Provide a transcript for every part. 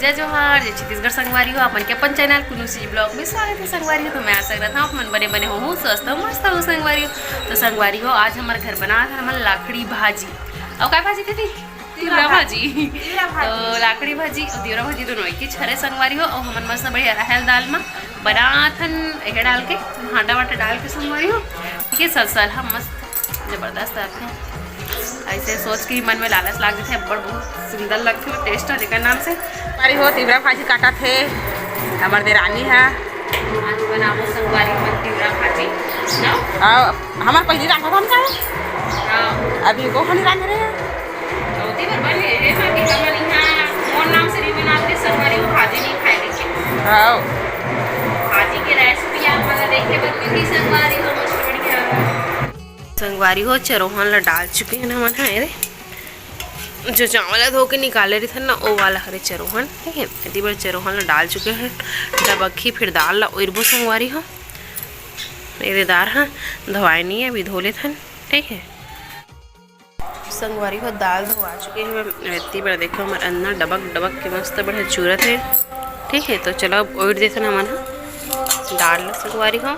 जय जोहार, जय छत्तीसगढ़ संगवारी हो अपन के अपन चैनल कुनुसी ब्लॉग में स्वागत है संगवारी हो। तो मैं आशा करता हूँ आप मन बने हो स्वस्थ हो मस्त हो संगवारी हो। तो संगवारी हो आज हमारे घर बना था हमारे लाखड़ी भाजी और क्या भाजी थी तिवरा भाजी। तो लाखड़ी भाजी और तिवरा भाजी दोनों एक ही छरे संगवारी हो। और हमारे मस्त बढ़िया रहल दाल में बना थन एक डाल के भाटा वाटा डाल के संगवारी हो। ठीक है सल हम मस्त जबरदस्त आते हैं। ऐसे सोच के मन में लालच लाग थे बड़ बहुत सुंदर लगते हो टेस्ट है नाम से हमारी हो तिवरा भाजी काटा थे हमारे देरानी है आज बनाओ संगवारी में तिवरा भाजी ना हमारे पहली रांधा हम का हां अभी को खाली रांध रहे हैं तो तिवर बने है बाकी हमारे यहां कौन नाम से नहीं बनाते संगवारी भाजी नहीं खाए देखिए। हां भाजी की रेसिपी आप वाला देखे बल्कि संगवारी हो मस्त बढ़िया संगवारी हो चरोहन ला डाल चुके हैं ना मन है जो चावल धो के निकाले रहे थे ना वो वाला हरे चरोहन। ठीक है इतनी बार चरोहन ला डाल चुके हैं डबक्खी फिर दाल ला उरबो संगवारी हो दार हाँ धोआए नहीं है अभी धो ले थन। ठीक है संगवारी हो दाल धोआ चुके हैं इतनी बार देखो हमारे अंदर डबक डबक के मस्त बढ़िया चूरत है। ठीक है तो चलो अब उड़ देते ना मन दाल ला संगवारी हो।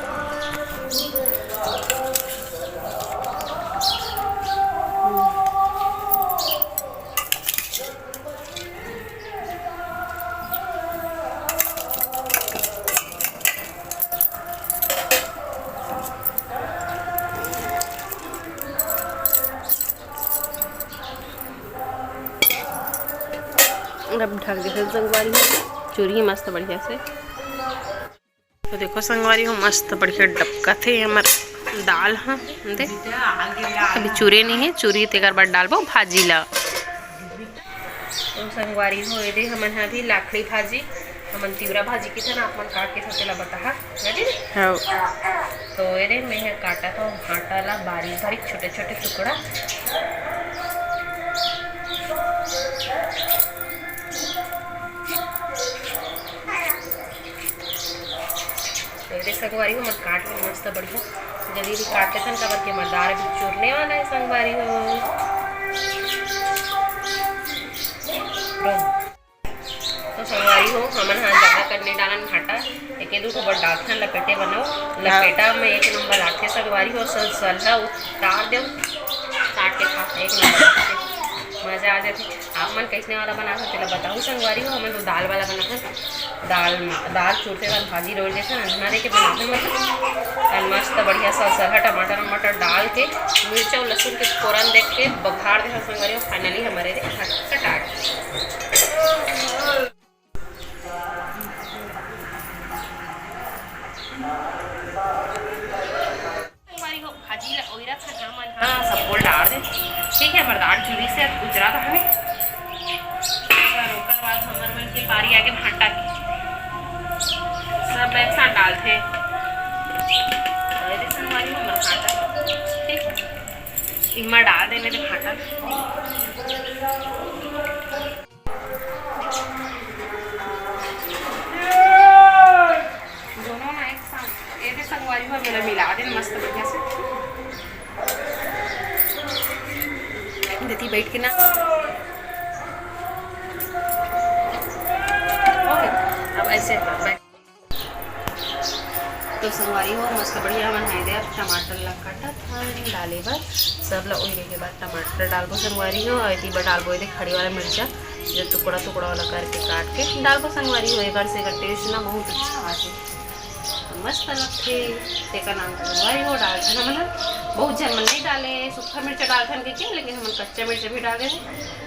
अब ढक देते संगवारी हो चूरी मस्त बढ़िया से। तो देखो संगवारी हो मस्त बढ़िया डबका थे हमारे दाल हाँ दे अभी चूरे नहीं है चूरी तेकर बाद डालबो भाजी ला। तो संगवारी हो ये हमन अभी लाखड़ी भाजी हमन तिवरा भाजी की था ना अपन काट के सतेला बता हां तो ये मैं काटा तो भाटा ला बारीक बारीक छोटे छोटे टुकड़ा संगवारी हो मत काट में मस्त बढ़िया जल्दी भी काटते थे कबर के मरदार भी चूरने वाला है संगवारी हो। तो संगवारी हो हमन हाँ ज़्यादा करने डालन भाटा एक दो तो बड़ डालथन लपेटे बनाओ लपेटा में एक नंबर आते संगवारी हो सलहा उतार दो काट के खा एक नंबर मज़ा आ जाती। आप मन कैसने वाला बना सकते बताओ संगवारी हो हमें तो दाल वाला बना दाल चूरते बाद भाजी रोल जैसे अंधना दे के बनाते मतलब मस्त बढ़िया सलहा टमाटर वमाटर डाल के मिर्चा और लहसुन के फोरन देख के बघार दे संगवारी हो। फाइनली हमारे खटाट भाजी ओइरा था मन हाँ सब बोल डाल दे। ठीक है मरदार चूड़ी से गुजरात हमें रोकर बाद हमारे मन के पारी आगे भाटा की सब एक साथ डालते संगवारी हो भाटा। ठीक इमा डाल देने दे भाटा दोनों ना एक साथ ये संगवारी हो मेरा मिला दे मस्त बढ़िया से देती बैठ के ना ओके अब ऐसे तो संगवारी हो मस्त बढ़िया बनाए दे। अब टमाटर ला काटा था डाले बाद सब ला उड़ने के बाद टमाटर डालबो संगवारी हो और इतनी डालबो ये खड़ी वाला मिर्चा जो टुकड़ा टुकड़ा वाला करके काट के डालबो संगवारी हो। एक से टेस्ट ना बहुत अच्छा आते मस्त लगते तेका नाम संगवारी हो डालते ना मतलब बहुत जन मन नहीं डाले सूखा मिर्चा डालते हैं क्या लेकिन हम कच्चा मिर्चा भी डाले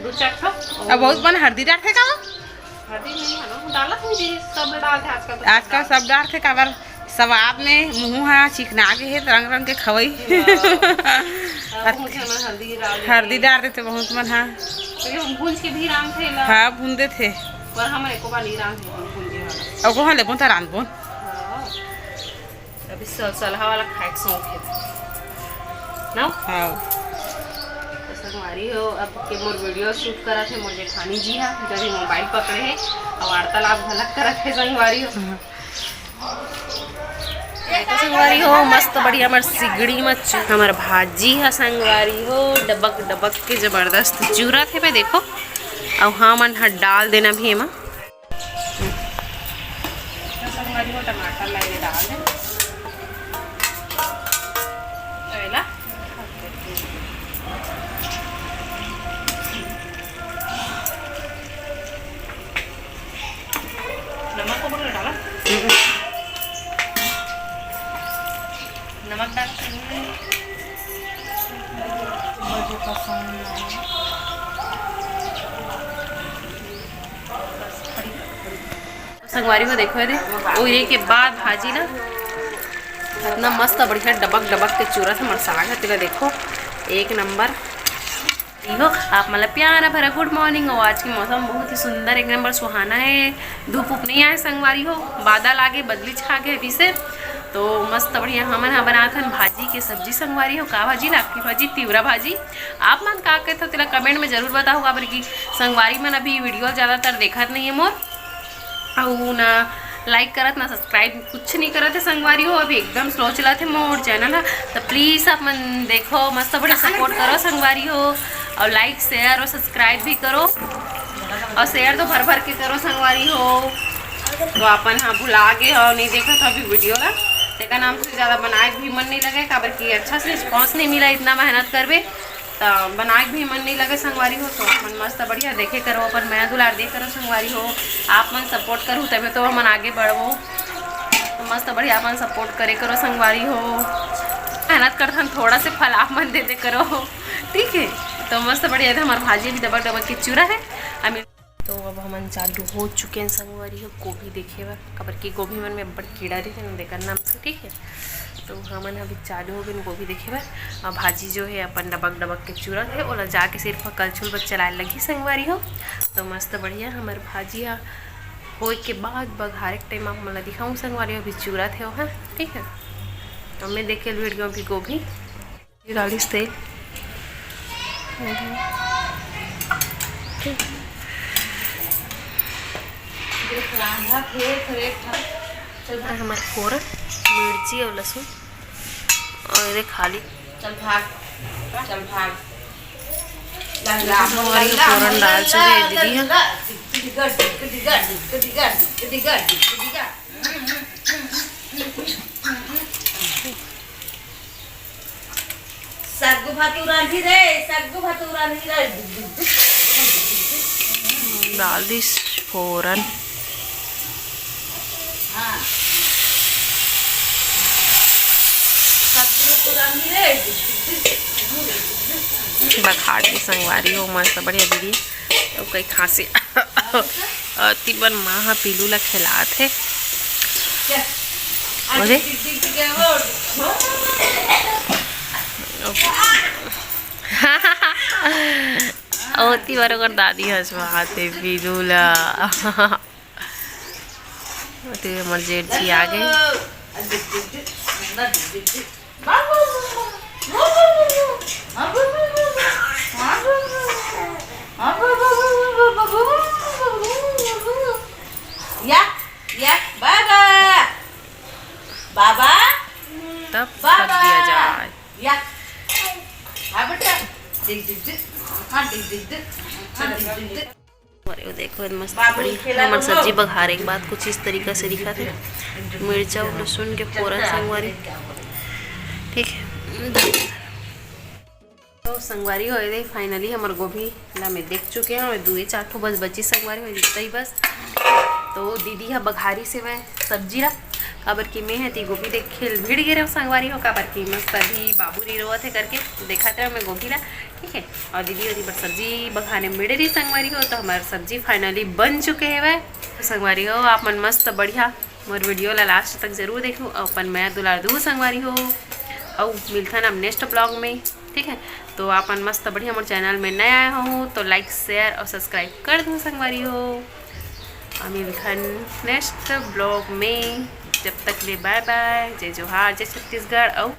दो चार ठो अब बहुत मन हल्दी डालते का हल्दी नहीं है ना डाला थी सब डालते आजकल सब डालते काबर स्वाद में मुँह है चिकना के है रंग रंग के खवई हल्दी डाल देते बहुत मन हाँ भून के भी राम थे हाँ भूनते थे पर हमारे को बानी राम थे और को हाँ लेबो तो रांधबो अभी सलहा वाला खाए के शौक है ना हाँ तो संगवारी हो अब के मोर वीडियो शूट करा थे मोर जेठानी जी है जब मोबाइल पकड़े है और वार्तालाप झलक करा थे संगवारी हो। देखो संगवारी हो मस्त बढ़िया हमार सिगड़ी में हमार भाजी है संगवारी हो डबक डबक के जबरदस्त चूरा थे पे देखो और हाँ मन डाल देना भी एमा संगवारी हो टमाटर लाइने डाल दें वेला नमक को बोलो डाला नमक डाल मुझे पसंद संगवारी को देखो ये ओरे के बाद भाजी ना इतना मस्त बढ़िया डबक डबक के चूरा था साग है तेरा देखो एक नंबर हो आप मतलब प्यारा भरा गुड मॉर्निंग हो। आज की मौसम बहुत ही सुंदर एक नंबर सुहाना है, धूप उप नहीं आए संगवारी हो, बादल आगे बदली छा गए अभी से तो मस्त बढ़िया हमन यहाँ बनाते हैं भाजी के सब्जी संगवारी हो। का भाजी लाख की भाजी तिवरा भाजी आप मन का कहते हो तेरा कमेंट में जरूर बताओ काबर की संगवारी मन अभी वीडियो ज़्यादातर देखत नहीं है मोर और ना लाइक करत ना सब्सक्राइब कुछ नहीं करत है संगवारी हो, अभी एकदम स्लो चला थे मोर चैनल है तो प्लीज़ आप मन देखो मस्त बड़े सपोर्ट करो संगवारी हो और लाइक शेयर और सब्सक्राइब भी करो और शेयर तो भर भर के करो संगवारी हो। तो अपन हाँ भुला गए और नहीं देखा था अभी वीडियो ला तेका नाम से ज़्यादा बनाए भी मन नहीं लगे काबर की अच्छा से रिस्पॉन्स नहीं मिला, इतना मेहनत करवे तो बनाए भी मन नहीं लगे संगवारी हो। तो अपन मस्त बढ़िया देखे करो अपन मैं दुलार दे करो संगवारी हो, आप मन सपोर्ट करूँ तभी तो हम आगे बढ़ो तो मस्त बढ़िया अपन सपोर्ट करे करो संगवारी हो, मेहनत करते हम थोड़ा से फल आप मन दे करो ठीक है। तो मस्त बढ़िया था हमारा भाजी भी डबक डबक के चूरा है हमें। तो अब हम चालू हो चुके हैं संगवारी हो गोभी देखे बा खबर की गोभी मन में बड़ कीड़ा रही थे देखा नाम से ठीक है। तो हमन अभी चालू हो गए गोभी देखे बा और भाजी जो है अपन डबक डबक के चूरा है ओला जाके सिर्फ कलछुल पर चलाए लगी संगवारी हो। तो मस्त बढ़िया हमारे भाजी हो के बाद बघारे के टाइम आप मतलब दिखाऊँ संगवारी हो अभी चूरा थे वहाँ ठीक है। तो मैं देखे वीडियो की गोभी डाली तेल हमारे फोरन मिर्ची और लहसुन और ये खाली चल भाग फोरन डाल चुके दीदी है सग्गु भातुरा रे सग्गु भातुरा रे डाल दी फोरन हां सग्गु भातुरा रे बखाड़ की संगवारी हो मस्त बढ़िया दीदी तो कई खांसी तिबन माँ पीलू ला खिलात है बोले होती बरोबर दादी हंसवाते पीलू ला हमारे जेठ जी आ गए बाबा तब कर दिया जाए अरे देखो मस्त बड़ी हमारी सब्जी बघारे के बाद कुछ इस तरीका से दिखा थे मिर्चा और लहसुन के फोरन संगवारी ठीक है। तो संगवारी हो गई फाइनली हमारे गोभी ला में देख चुके हैं और 2-4 ठो बस बची संगवारी हो जितना ही बस। तो दीदी है बघारी से मैं सब्जी ला काबर की मैं है ती गोभी देख खेल भिड़ गिरे संगवारी हो काबर की मस्त अभी बाबू री रोआ थे करके देखा था मैं गोभी ला ठीक है। और दीदी होती बस सब्जी बघाने मिड़ रही संगवारी हो तो हमारी सब्जी फाइनली बन चुके हैं वह तो संगवारी हो आप मन मस्त बढ़िया मोर वीडियो ला लास्ट तक जरूर देखो और अपन मैं दुलार दू संगवारी हो और मिलता ना नेक्स्ट ब्लॉग में ठीक है। तो अपन मस्त बढ़िया मोर चैनल में नया आया हूँ तो लाइक शेयर और सब्सक्राइब कर दूँ संगवारी हो और मिलता नेक्स्ट ब्लॉग में। जब तक ले बाय बाय, जय जोहार, जय छत्तीसगढ़ और